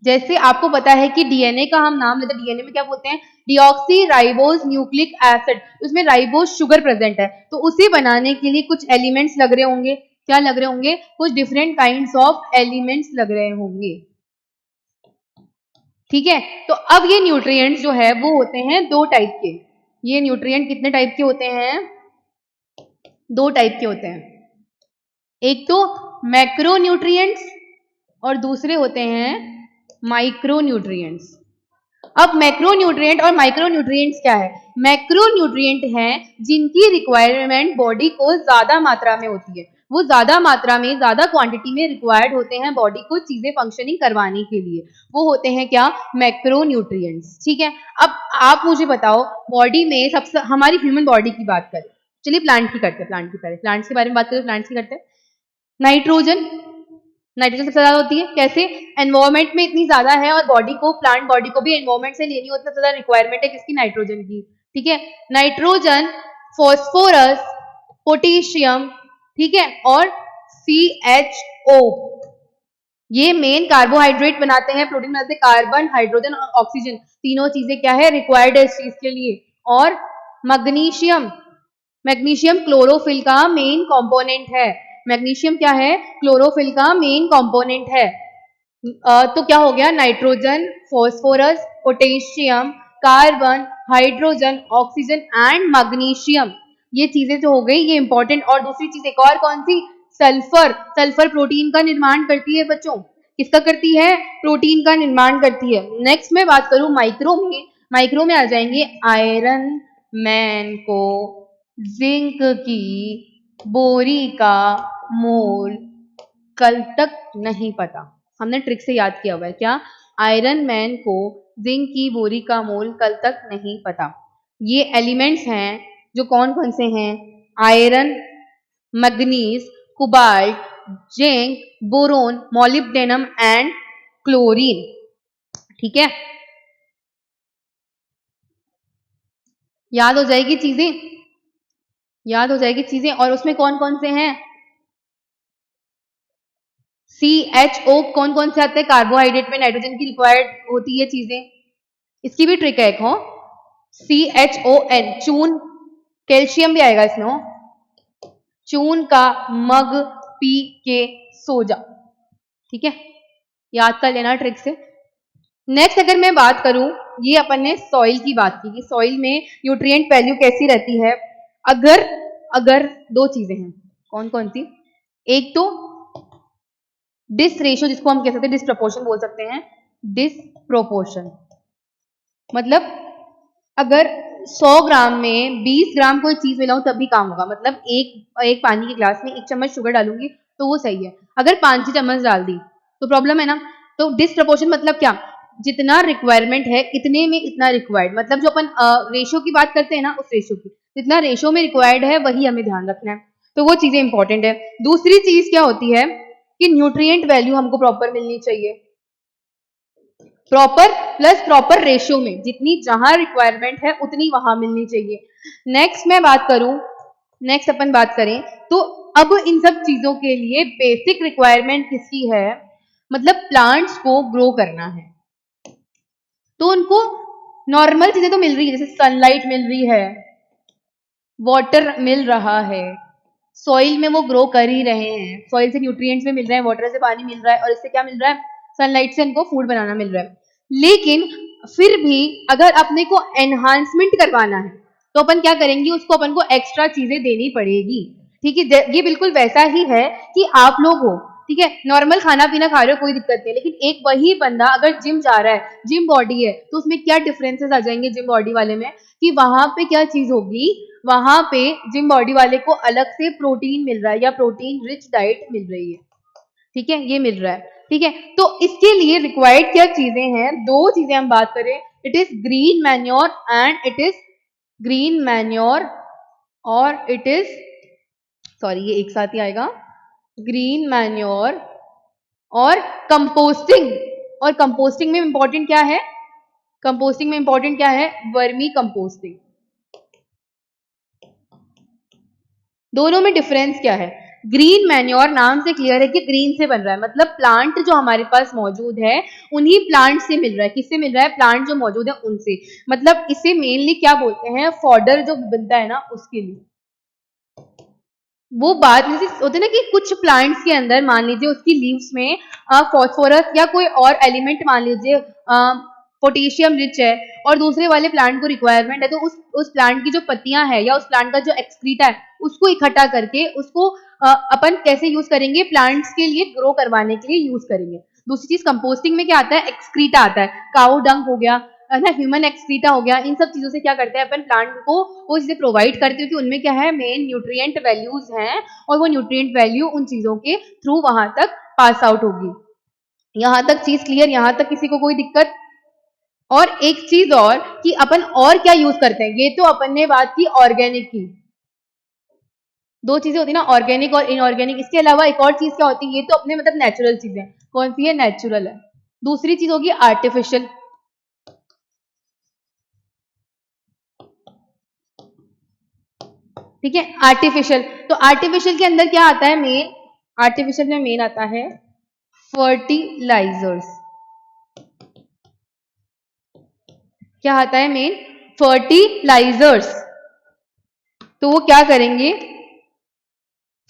जैसे आपको पता है कि डीएनए का हम नाम लेते हैं, डीएनए में क्या बोलते हैं, डीऑक्सी राइबोज न्यूक्लिक एसिड, उसमें राइबोज शुगर प्रेजेंट है, तो उसे बनाने के लिए कुछ एलिमेंट्स लग रहे होंगे, क्या लग रहे होंगे, कुछ डिफरेंट काइंड्स ऑफ एलिमेंट्स लग रहे होंगे, ठीक है। तो अब ये न्यूट्रिएंट्स जो है वो होते हैं दो टाइप के, ये न्यूट्रिएंट कितने टाइप के होते हैं, दो टाइप के होते हैं, एक तो मैक्रो न्यूट्रिएंट्स और दूसरे होते हैं माइक्रो न्यूट्रिएंट्स। अब मैक्रो न्यूट्रिएंट और माइक्रो न्यूट्रिएंट्स क्या है, मैक्रो न्यूट्रिएंट हैं जिनकी रिक्वायरमेंट बॉडी को ज्यादा मात्रा में होती है, वो ज्यादा मात्रा में, ज्यादा क्वांटिटी में रिक्वायर्ड होते हैं बॉडी को चीजें फंक्शनिंग करवाने के लिए, वो होते हैं क्या, मैक्रो न्यूट्रिएंट्स, ठीक है। अब आप मुझे बताओ, बॉडी में सबसे, हमारी ह्यूमन बॉडी की बात करें, चलिए प्लांट की करते हैं, प्लांट की करें, प्लांट्स के बारे में बात करें, प्लांट्स की करते हैं। नाइट्रोजन, नाइट्रोजन सबसे ज्यादा होती है, कैसे, एनवायरमेंट में इतनी ज्यादा है और बॉडी को, प्लांट बॉडी को भी एनवायरमेंट से लेनी होती है, ज्यादा रिक्वायरमेंट है किसकी, नाइट्रोजन की, ठीक है। नाइट्रोजन, फॉस्फोरस, पोटेशियम, ठीक है, और CHO, ये मेन कार्बोहाइड्रेट बनाते हैं, प्रोटीन बनाते हैं, कार्बन, हाइड्रोजन और ऑक्सीजन, तीनों चीजें क्या है, रिक्वायर्ड है इस चीज के लिए। और मैग्नीशियम, मैग्नीशियम क्लोरोफिल का मेन कंपोनेंट है, मैग्नीशियम क्या है, क्लोरोफिल का मेन कंपोनेंट है। तो क्या हो गया, nitrogen, phosphorus, potassium, carbon, hydrogen, oxygen and magnesium, ये चीजें जो हो गई ये इंपॉर्टेंट। और दूसरी चीज एक और कौन सी, सल्फर, सल्फर प्रोटीन का निर्माण करती है बच्चों, किसका करती है, प्रोटीन का निर्माण करती है। नेक्स्ट मैं बात करूं माइक्रो में, माइक्रो में आ जाएंगे आयरन मैन को, जिंक की बोरी का मोल कल तक नहीं पता, हमने ट्रिक से याद किया हुआ है क्या, आयरन मैन को जिंक की बोरी का मोल कल तक नहीं पता। ये एलिमेंट्स हैं जो कौन कौन से हैं, iron, manganese, cobalt, zinc, boron, molybdenum and chlorine, ठीक है, याद हो जाएगी चीजें, याद हो जाएगी चीजें। और उसमें कौन कौन से हैं, CHO कौन कौन से आते हैं, कार्बोहाइड्रेट में नाइट्रोजन की रिक्वायर्ड होती है चीजें, इसकी भी ट्रिक है एक, हो CHON, चून, कैल्शियम भी आएगा इसमें, हो चून का मग पी के सो जा, ठीक है, याद कर लेना ट्रिक से। नेक्स्ट अगर मैं बात करूं, ये अपन ने सॉइल की बात की कि सॉइल में न्यूट्रिएंट वैल्यू कैसी रहती है। अगर अगर दो चीजें हैं, कौन कौन सी, एक तो डिस रेशियो, जिसको हम कह सकते हैं डिसप्रपोर्शन बोल सकते हैं, डिसप्रोपोर्शन मतलब अगर 100 ग्राम में 20 ग्राम कोई चीज मिलाऊं तब भी काम होगा, मतलब एक पानी के ग्लास में 1 चम्मच शुगर डालूंगी तो वो सही है, अगर 5 चम्मच डाल दी तो प्रॉब्लम है ना। तो डिसप्रपोर्शन मतलब क्या, जितना रिक्वायरमेंट है इतने में इतना रिक्वायर्ड, मतलब जो अपन रेशियो की बात करते हैं ना, उस रेशियो की जितना रेशियो में रिक्वायर्ड है वही हमें ध्यान रखना है, तो वो चीजें इंपॉर्टेंट है। दूसरी चीज क्या होती है कि न्यूट्रिएंट वैल्यू हमको प्रॉपर मिलनी चाहिए, प्रॉपर प्लस प्रॉपर रेशियो में, जितनी जहां रिक्वायरमेंट है उतनी वहां मिलनी चाहिए। नेक्स्ट मैं बात करूं नेक्स्ट अपन बात करें तो अब इन सब चीजों के लिए बेसिक रिक्वायरमेंट किसकी है, मतलब प्लांट्स को ग्रो करना है तो उनको नॉर्मल चीजें तो मिल रही है, जैसे सनलाइट मिल रही है, वाटर मिल रहा है, सॉइल में वो ग्रो कर ही रहे हैं, सॉइल से न्यूट्रिएंट्स भी मिल रहे हैं, वाटर से पानी मिल रहा है और इससे क्या मिल रहा है, सनलाइट से इनको फूड बनाना मिल रहा है। लेकिन फिर भी अगर अपने को एनहांसमेंट करवाना है तो अपन क्या करेंगे, उसको अपन को एक्स्ट्रा चीजें देनी पड़ेगी। ठीक है, ये बिल्कुल वैसा ही है कि आप लोग हो, ठीक है, नॉर्मल खाना पीना खा रहे हो कोई दिक्कत नहीं, लेकिन एक वही बंदा अगर जिम जा रहा है, जिम बॉडी है, तो उसमें क्या डिफरेंसेस आ जाएंगे जिम बॉडी वाले में, कि वहां पे क्या चीज होगी, वहां पे जिम बॉडी वाले को अलग से प्रोटीन मिल रहा है या प्रोटीन रिच डाइट मिल रही है। ठीक है, ये मिल रहा है। ठीक है, तो इसके लिए रिक्वायर्ड क्या चीजें हैं, दो चीजें हम बात करें, it is green manure and it is green manure और इट इज सॉरी ये एक साथ ही आएगा, ग्रीन मैन्योर और कंपोस्टिंग। और कंपोस्टिंग में इंपॉर्टेंट क्या है, कंपोस्टिंग में इंपॉर्टेंट क्या है, वर्मी कंपोस्टिंग। दोनों में डिफरेंस क्या है, ग्रीन मैन्योर नाम से क्लियर है कि ग्रीन से बन रहा है, मतलब प्लांट जो हमारे पास मौजूद है उन्हीं प्लांट से मिल रहा है, किससे मिल रहा है, प्लांट जो मौजूद है उनसे, मतलब इसे मेनली क्या बोलते हैं, फॉडर जो बनता है ना उसके लिए। वो बात जैसे होते ना कि कुछ प्लांट्स के अंदर मान लीजिए उसकी लीव्स में फॉस्फोरस या कोई और एलिमेंट मान लीजिए पोटेशियम रिच है और दूसरे वाले प्लांट को रिक्वायरमेंट है, तो उस प्लांट की जो पत्तियां है या उस प्लांट का जो एक्सक्रीटा है उसको इकट्ठा करके उसको अपन कैसे यूज करेंगे, प्लांट्स के लिए ग्रो करवाने के लिए यूज करेंगे। दूसरी चीज कंपोस्टिंग में क्या आता है, एक्सक्रीटा आता है, काऊ डंग हो गया ना, ह्यूमन एक्सक्रीटा हो गया, इन सब चीजों से क्या करते हैं अपन प्लांट को वो चीजें प्रोवाइड करते हैं कि उनमें क्या है, मेन न्यूट्रिएंट वैल्यूज हैं और वो न्यूट्रिएंट वैल्यू उन चीजों के थ्रू वहां तक पास आउट होगी। यहां तक चीज क्लियर, यहां तक किसी को कोई दिक्कत। और एक चीज और कि अपन और क्या यूज करते हैं, ये तो अपन ने बात की ऑर्गेनिक की, दो चीजें होती है ना, ऑर्गेनिक और इनऑर्गेनिक, इसके अलावा एक और चीज क्या होती है, ये तो अपने मतलब नेचुरल चीजें, कौन सी है, नेचुरल है। दूसरी चीज होगी आर्टिफिशियल, ठीक है, आर्टिफिशियल। तो आर्टिफिशियल के अंदर क्या आता है, मेन आर्टिफिशियल में मेन आता है फर्टिलाइजर्स। क्या आता है मेन, फर्टिलाइजर्स। तो वो क्या करेंगे,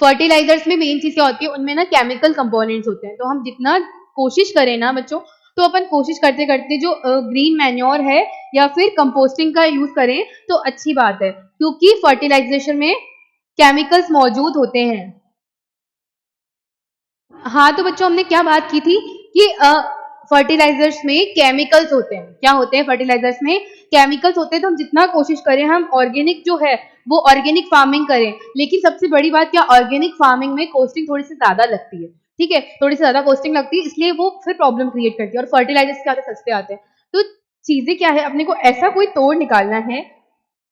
फर्टिलाइजर्स में मेन चीज क्या होती है, उनमें ना केमिकल कंपोनेंट्स होते हैं, तो हम जितना कोशिश करें ना बच्चों, तो अपन कोशिश करते करते जो ग्रीन मैन्योर है या फिर कंपोस्टिंग का यूज करें तो अच्छी बात है, क्योंकि फर्टिलाइजेशन में केमिकल्स मौजूद होते हैं। हाँ तो बच्चों हमने क्या बात की थी कि फर्टिलाइजर्स में केमिकल्स होते हैं, क्या होते हैं, फर्टिलाइजर्स में केमिकल्स होते हैं, तो हम जितना कोशिश करें हम ऑर्गेनिक जो है वो ऑर्गेनिक फार्मिंग करें, लेकिन सबसे बड़ी बात क्या, ऑर्गेनिक फार्मिंग में कॉस्टिंग थोड़ी सी ज्यादा लगती है, ठीक है, थोड़ी सी ज्यादा कॉस्टिंग लगती है, इसलिए वो फिर प्रॉब्लम क्रिएट करती है, और फर्टिलाइजर्स क्या होते हैं, सस्ते आते हैं। तो चीजें क्या है, अपने को ऐसा कोई तोड़ निकालना है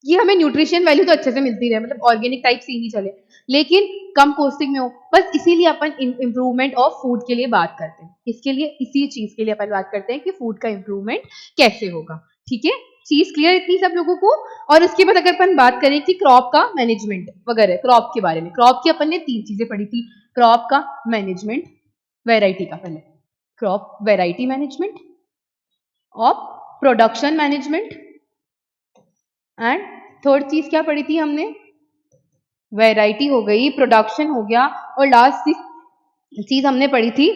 कि हमें न्यूट्रिशन वैल्यू तो अच्छे से मिलती रहे, मतलब ऑर्गेनिक टाइप से ही चले, लेकिन कम कॉस्टिंग में हो, बस इसीलिए अपन इम्प्रूवमेंट ऑफ फूड के लिए बात करते हैं, इसके लिए इसी चीज के लिए अपन बात करते हैं कि फूड का इम्प्रूवमेंट कैसे होगा। ठीक है, चीज क्लियर इतनी सब लोगों को। और उसके बाद अगर अपन बात करें कि क्रॉप का मैनेजमेंट वगैरह, क्रॉप के बारे में, क्रॉप की अपन ने 3 चीजें पढ़ी थी, क्रॉप का मैनेजमेंट, वेराइटी का, पहले क्रॉप वेराइटी मैनेजमेंट और प्रोडक्शन मैनेजमेंट, एंड थर्ड चीज क्या पढ़ी थी हमने, वैरायटी हो गई, प्रोडक्शन हो गया, और लास्ट चीज हमने पढ़ी थी,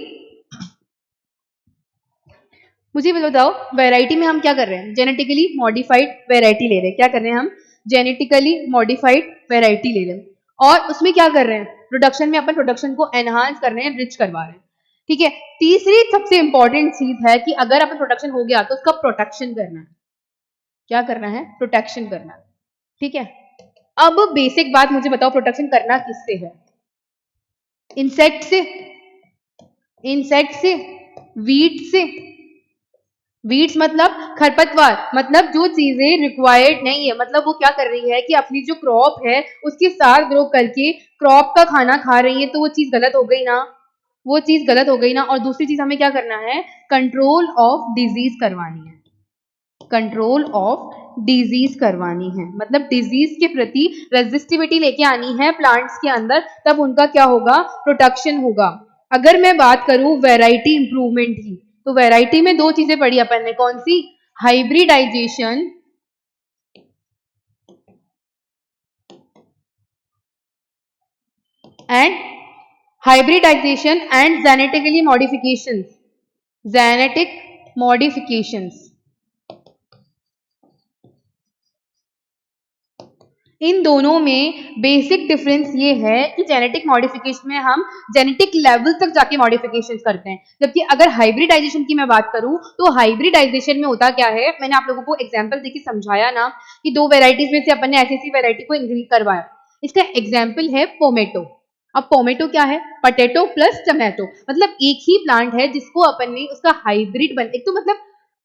मुझे बताओ वैरायटी में हम क्या कर रहे हैं, जेनेटिकली मॉडिफाइड वैरायटी ले रहे हैं, क्या कर रहे हैं हम, जेनेटिकली मॉडिफाइड वैरायटी ले रहे हैं, और उसमें क्या कर रहे हैं, प्रोडक्शन में अपन प्रोडक्शन को एनहांस कर रहे हैं, रिच करवा रहे हैं। ठीक है, तीसरी सबसे इंपॉर्टेंट चीज है कि अगर अपन प्रोडक्शन हो गया तो उसका प्रोटेक्शन करना है, क्या करना है, प्रोटेक्शन करना है। ठीक है, अब बेसिक बात मुझे बताओ, प्रोटेक्शन करना किससे है, इंसेक्ट से, इंसेक्ट से, वीड से, वीड्स मतलब खरपतवार, मतलब जो चीजें रिक्वायर्ड नहीं है, मतलब वो क्या कर रही है कि अपनी जो क्रॉप है उसके साथ ग्रो करके क्रॉप का खाना खा रही है, तो वो चीज गलत हो गई ना, वो चीज गलत हो गई ना। और दूसरी चीज हमें क्या करना है, कंट्रोल ऑफ डिजीज करवानी है, कंट्रोल ऑफ डिजीज करवानी है, मतलब डिजीज के प्रति रेजिस्टिविटी लेके आनी है प्लांट्स के अंदर, तब उनका क्या होगा, प्रोटेक्शन होगा। अगर मैं बात करूं वैरायटी इंप्रूवमेंट की, तो वैरायटी में दो चीजें पढ़ी अपन ने, कौन सी, hybridization and genetically modifications, genetic modifications. इन दोनों में बेसिक डिफरेंस ये है कि जेनेटिक मॉडिफिकेशन में हम जेनेटिक लेवल तक जाके मॉडिफिकेशन करते हैं, जबकि अगर हाइब्रिडाइजेशन की मैं बात करूं तो हाइब्रिडाइजेशन में होता क्या है, मैंने आप लोगों को एग्जांपल देके समझाया ना कि दो वेराइटीज में से अपन ने ऐसी वेराइटी को इंक्रीज करवाया। इसका एग्जाम्पल है पोमेटो। अब पोमेटो क्या है, पटेटो प्लस टमेटो, मतलब एक ही प्लांट है जिसको अपन ने उसका हाइब्रिड बन, एक तो मतलब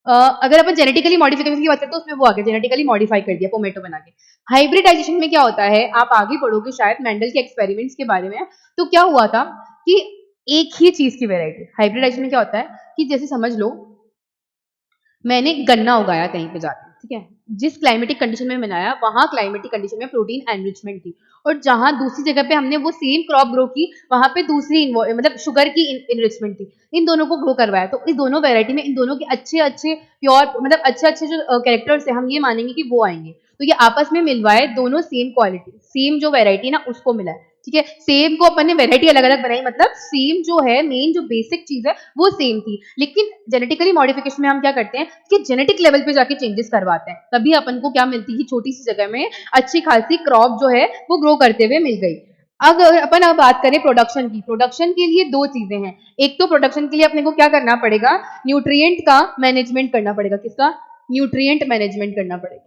अगर अपन जेनेटिकली मॉडिफिकेशन की बात करते हैं तो उसमें वो आ गया, जेनेटिकली मॉडिफाई कर दिया पोमेटो बना के। हाइब्रिडाइजेशन में क्या होता है, आप आगे पढ़ोगे शायद मेंडल के एक्सपेरिमेंट्स के बारे में, तो क्या हुआ था कि एक ही चीज की वेराइटी, हाइब्रिडाइजेशन में क्या होता है कि जैसे समझ लो मैंने गन्ना उगाया कहीं पे जाके, ठीक है, जिस क्लाइमेटिक कंडीशन में बनाया वहां क्लाइमेटिक कंडीशन में प्रोटीन एनरिचमेंट थी, और जहां दूसरी जगह पे हमने वो सेम क्रॉप ग्रो की वहां पे दूसरी मतलब शुगर की इनरिचमेंट थी। इन दोनों को ग्रो करवाया, तो इस दोनों वेराइटी में इन दोनों के अच्छे अच्छे प्योर मतलब अच्छे अच्छे जो कैरेक्टर्स है, हम ये मानेंगे कि वो आएंगे, तो ये आपस में मिलवाए, दोनों सेम क्वालिटी सेम जो वेराइटी ना उसको मिला है, ठीक है। सेम को अपन ने वेराइटी अलग अलग बनाई, मतलब सेम जो है मेन जो बेसिक चीज है वो सेम थी, लेकिन जेनेटिकली मॉडिफिकेशन में हम क्या करते हैं कि जेनेटिक लेवल पे जाके चेंजेस करवाते हैं, तभी अपन को क्या मिलती है, छोटी सी जगह में अच्छी खासी क्रॉप जो है वो ग्रो करते हुए मिल गई। अगर अपन अब बात करें प्रोडक्शन की, प्रोडक्शन के लिए दो चीजें हैं, एक तो प्रोडक्शन के लिए अपने को क्या करना पड़ेगा, न्यूट्रिएंट का मैनेजमेंट करना पड़ेगा, किसका, न्यूट्रिएंट मैनेजमेंट करना पड़ेगा,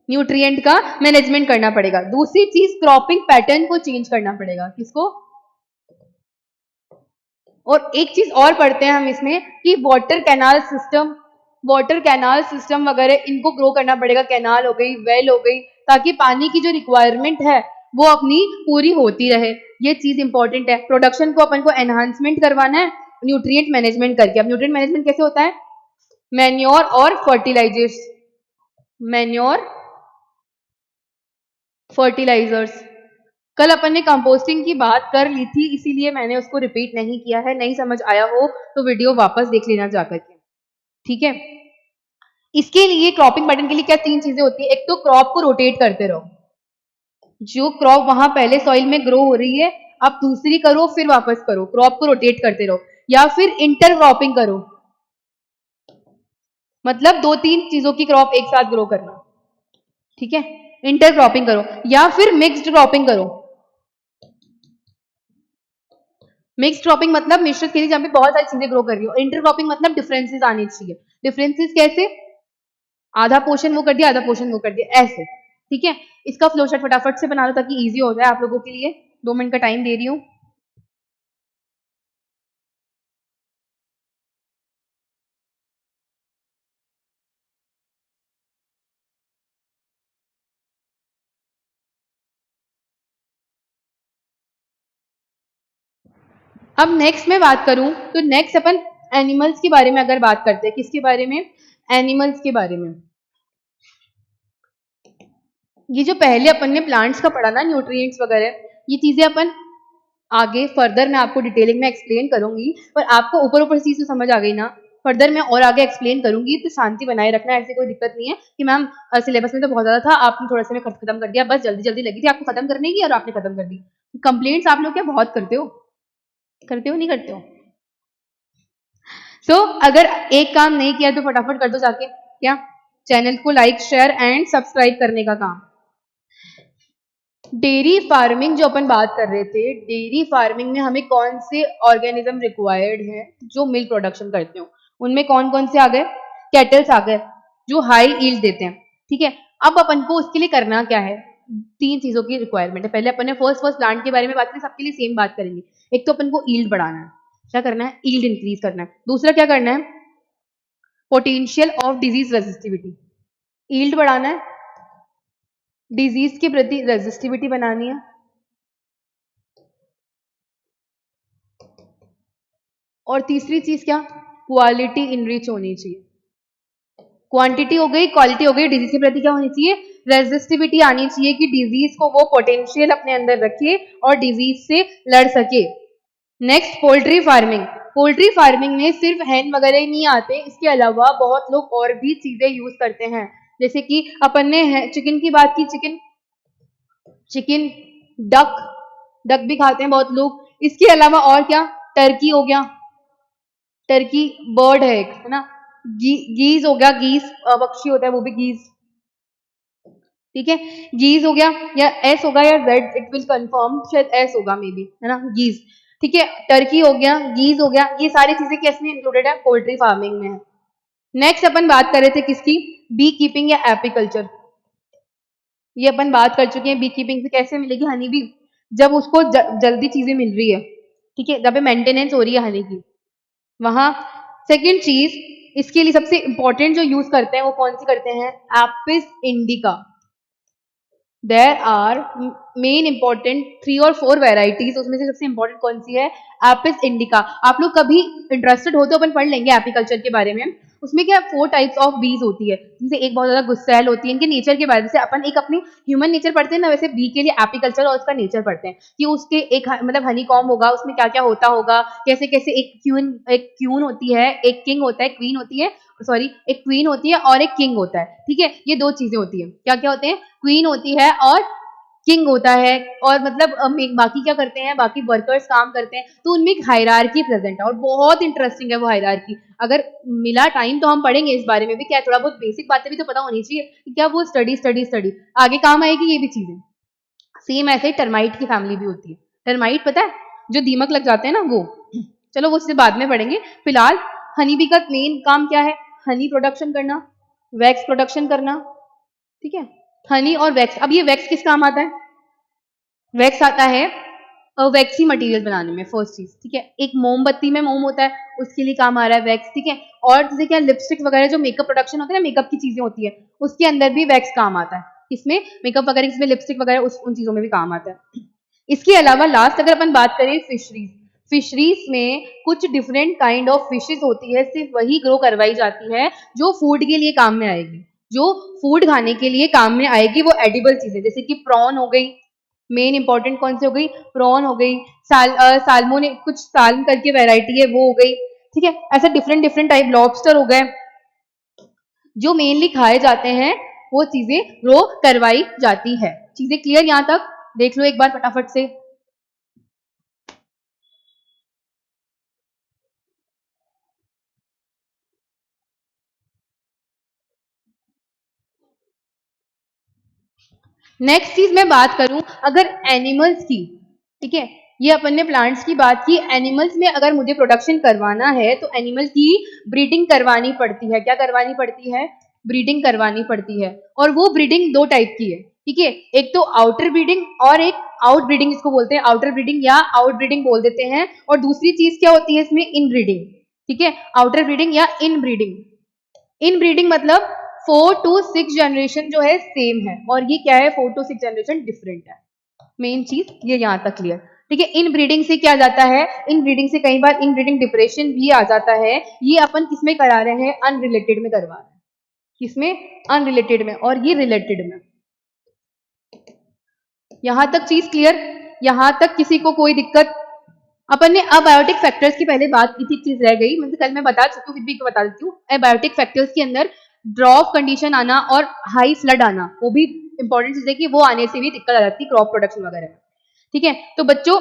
न्यूट्रिएंट का मैनेजमेंट करना पड़ेगा। दूसरी चीज क्रॉपिंग पैटर्न को चेंज करना पड़ेगा, किसको, और एक चीज और पढ़ते हैं हम इसमें कि वाटर कैनाल सिस्टम वगैरह इनको ग्रो करना पड़ेगा, कैनाल हो गई, वेल हो गई, ताकि पानी की जो रिक्वायरमेंट है वो अपनी पूरी होती रहे। ये चीज इंपॉर्टेंट है। प्रोडक्शन को अपन को एनहांसमेंट करवाना है न्यूट्रिएंट मैनेजमेंट करके। अब न्यूट्रिएंट मैनेजमेंट कैसे होता है, मैन्योर और फर्टिलाइजर्स, मैन्योर फर्टिलाइजर्स। कल अपन ने कंपोस्टिंग की बात कर ली थी, इसीलिए मैंने उसको रिपीट नहीं किया है, नहीं समझ आया हो तो वीडियो वापस देख लेना जाकर के, ठीक है। इसके लिए क्रॉपिंग पैटर्न के लिए क्या तीन चीजें होती है, एक तो क्रॉप को रोटेट करते रहो, जो क्रॉप वहां पहले सॉइल में ग्रो हो रही है आप दूसरी करो फिर वापस करो, क्रॉप को रोटेट करते रहो, या फिर इंटर क्रॉपिंग करो, मतलब दो तीन चीजों की क्रॉप एक साथ ग्रो करना, ठीक है, इंटर क्रॉपिंग करो, या फिर मिक्स्ड क्रॉपिंग करो। मिक्स क्रॉपिंग मतलब मिश्रित खेती जहां पे बहुत सारी चीजें ग्रो कर रही हो। इंटर क्रॉपिंग मतलब डिफरेंसेस आने चाहिए। डिफरेंसेस कैसे, आधा पोर्शन वो कर दिया आधा पोर्शन वो कर दिया, ऐसे, ठीक है। इसका फ्लो चार्ट फटाफट से बना लो ताकि इजी हो जाए आप लोगों के लिए, 2 मिनट का टाइम दे रही हूँ। अब नेक्स्ट मैं बात करूं तो नेक्स्ट अपन एनिमल्स के बारे में अगर बात करते हैं, किसके बारे में, एनिमल्स के बारे में। ये जो पहले अपन ने प्लांट्स का पढ़ा ना, न्यूट्रिएंट्स वगैरह, ये चीजें अपन आगे फर्दर मैं आपको डिटेलिंग में एक्सप्लेन करूंगी, पर आपको ऊपर ऊपर चीज तो समझ आ गई ना, फर्दर मैं और आगे एक्सप्लेन करूंगी, तो शांति बनाए रखना, ऐसी कोई दिक्कत नहीं है कि मैम सिलेबस में तो बहुत ज्यादा था आपने थोड़ा सा में खत्म कर दिया, बस जल्दी जल्दी लगी थी आपको खत्म करने की और आपने खत्म कर दी। कंप्लेंट्स आप लोग क्या बहुत करते हो, करते हो नहीं करते हो। सो अगर एक काम नहीं किया तो फटाफट कर दो जाके, क्या, चैनल को लाइक शेयर एंड सब्सक्राइब करने का काम। डेयरी फार्मिंग जो अपन बात कर रहे थे, डेयरी फार्मिंग में हमें कौन से ऑर्गेनिज्म रिक्वायर्ड है जो मिल्क प्रोडक्शन करते हो, उनमें कौन कौन से आ गए, कैटल्स आ गए जो हाई ईल्ड देते हैं, ठीक है। अब अपन को उसके लिए करना क्या है, तीन चीजों की रिक्वायरमेंट है। पहले अपन ने फर्स्ट प्लांट के बारे में बात की, सबके लिए सेम बात करेंगे। एक तो अपन को ईल्ड बढ़ाना है, क्या करना है, ईल्ड इंक्रीज करना है। दूसरा क्या करना है, potential of disease resistivity, yield बढ़ाना है, डिजीज के प्रति रेजिस्टिविटी बनानी है, और तीसरी चीज क्या, क्वालिटी इनरिच होनी चाहिए। क्वांटिटी हो गई, क्वालिटी हो गई, डिजीज के प्रति क्या होनी चाहिए, रेजिस्टिविटी आनी चाहिए कि डिजीज को वो पोटेंशियल अपने अंदर रखे और डिजीज से लड़ सके। Next poultry farming. Poultry farming में सिर्फ हैन वगैरह ही नहीं आते, इसके अलावा बहुत लोग और भी चीजें यूज करते हैं, जैसे कि अपन ने चिकन की बात की, चिकन डक भी खाते हैं बहुत लोग। इसके अलावा और क्या, टर्की हो गया, टर्की बर्ड है एक, है ना, गीज हो गया, गीज पक्षी होता है वो भी गीज, ठीक है, गीज हो गया, या एस होगा या जेड, इट विल कंफर्म, शायद एस होगा मे बी, है ना, गीज, ठीक है, टर्की हो गया, गीज हो गया, ये सारी चीजें किसमें इंक्लूडेड है, पोल्ट्री फार्मिंग में है। नेक्स्ट अपन बात कर रहे थे किसकी, बी कीपिंग या एपीकल्चर। ये अपन बात कर चुके हैं, बी कीपिंग से कैसे मिलेगी हनी बी, जब उसको जल्दी चीजें मिल रही है, ठीक है, जब मेंटेनेंस हो रही है हनी की वहां। सेकेंड चीज, इसके लिए सबसे इंपॉर्टेंट जो यूज करते हैं वो कौन सी करते हैं, apis indica. There are main important 3 और 4 वेराइटीज, उसमें से सबसे इंपॉर्टेंट कौन सी है, एपिस इंडिका। आप लोग कभी इंटरेस्टेड हो तो अपन पढ़ लेंगे एपीकल्चर के बारे में। उसमें क्या 4 टाइप्स ऑफ बीज होती है, जिनसे एक बहुत ज्यादा गुस्सैल होती है, इनके नेचर के बारे में, जैसे अपन एक अपनी ह्यूमन नेचर पढ़ते हैं ना, वैसे बी के लिए एपीकल्चर और उसका नेचर पढ़ते हैं कि उसके एक मतलब हनी कॉम होगा, उसमें क्या क्या होता होगा, कैसे कैसे एक क्यून होती है, एक किंग होता है, क्वीन होती है, सॉरी एक क्वीन होती है और एक किंग होता है, ठीक है, ये 2 चीजें होती है, क्या क्या होते हैं, क्वीन होती है और किंग होता है, और मतलब बाकी क्या करते हैं, बाकी वर्कर्स काम करते हैं, तो उनमें एक हायरार्की प्रेजेंट है और बहुत इंटरेस्टिंग है वो हायरार्की। अगर मिला टाइम तो हम पढ़ेंगे इस बारे में भी, क्या थोड़ा बहुत बेसिक बातें भी तो पता होनी चाहिए कि क्या वो स्टडी आगे काम आएगी ये भी चीजें। सेम ऐसे ही टर्माइट की फैमिली भी होती है, टर्माइट पता है जो दीमक लग जाते हैं ना वो, चलो वो उससे बाद में पढ़ेंगे। फिलहाल हनी बी का मेन काम क्या है, हनी प्रोडक्शन करना, वैक्स प्रोडक्शन करना, ठीक है, हनी और वैक्स। अब ये वैक्स किस काम आता है, वैक्स आता है वैक्सी मटेरियल बनाने में, फर्स्ट चीज, ठीक है, एक मोमबत्ती में मोम होता है, उसके लिए काम आ रहा है वैक्स, ठीक है, और जैसे क्या लिपस्टिक वगैरह जो मेकअप प्रोडक्शन होता है ना, मेकअप की चीजें होती है, उसके अंदर भी वैक्स काम आता है, इसमें मेकअप वगैरह, इसमें लिपस्टिक वगैरह उन चीजों में भी काम आता है। इसके अलावा लास्ट अगर अपन बात करें फिशरीज, फिशरीज में कुछ डिफरेंट काइंड ऑफ फिशेज होती है, सिर्फ वही ग्रो करवाई जाती है जो फूड के लिए काम में आएगी, जो फूड खाने के लिए काम में आएगी, वो एडिबल चीजें, जैसे कि प्रॉन हो गई, मेन इंपॉर्टेंट कौन सी हो गई, प्रॉन हो गई, साल्मोन, कुछ साल्म करके वैरायटी है वो हो गई, ठीक है, ऐसे डिफरेंट डिफरेंट टाइप, लॉबस्टर हो गए, जो मेनली खाए जाते हैं वो चीजें ग्रो करवाई जाती है। चीजें क्लियर यहां तक, देख लो एक बार फटाफट से। नेक्स्ट चीज मैं बात करूं अगर एनिमल्स की, ठीक है, ये अपन ने प्लांट्स की बात की, एनिमल्स में अगर मुझे प्रोडक्शन करवाना है तो एनिमल की ब्रीडिंग करवानी पड़ती है, क्या करवानी पड़ती है, ब्रीडिंग करवानी पड़ती है, और वो ब्रीडिंग 2 टाइप की है, ठीक है, एक तो आउटर ब्रीडिंग और एक आउट ब्रीडिंग, इसको बोलते हैं आउटर ब्रीडिंग या आउट ब्रीडिंग बोल देते हैं, और दूसरी चीज क्या होती है इसमें, इन ब्रीडिंग, ठीक है, आउटर ब्रीडिंग या इन ब्रीडिंग। इन ब्रीडिंग मतलब 4 to 6 जनरेशन जो है सेम है, और ये क्या है 4 to 6 जनरेशन डिफरेंट है, मेन चीज ये यहां तक क्लियर, ठीक है। इन ब्रीडिंग से क्या जाता है, इन ब्रीडिंग से कई बार इन ब्रीडिंग डिप्रेशन भी आ जाता है, ये अपन किसमें करा रहे हैं, अनरिलेटेड में करवा रहे हैं, किसमें, अनरिलेटेड में, और ये रिलेटेड में। यहां तक चीज क्लियर, यहां तक किसी को कोई दिक्कत। अपन ने अबायोटिक फैक्टर्स की पहले बात की थी, चीज रह गई, मतलब कल मैं बता चुकी हूँ, फिर भी बता देती हूँ। अबायोटिक फैक्टर्स के अंदर ड्रॉप कंडीशन आना और हाई फ्लड आना, वो भी इंपॉर्टेंट चीज है कि वो आने से भी दिक्कत आ जाती है क्रॉप प्रोडक्शन वगैरह में, ठीक है। तो बच्चों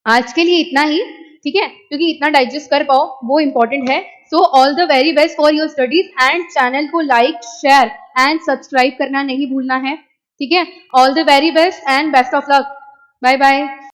आज के लिए इतना ही, ठीक है, क्योंकि इतना डाइजेस्ट कर पाओ वो इंपॉर्टेंट है। So all the very best for your studies, and channel को लाइक, शेयर एंड सब्सक्राइब करना नहीं भूलना है, ठीक है। All the very best and best of luck, bye bye.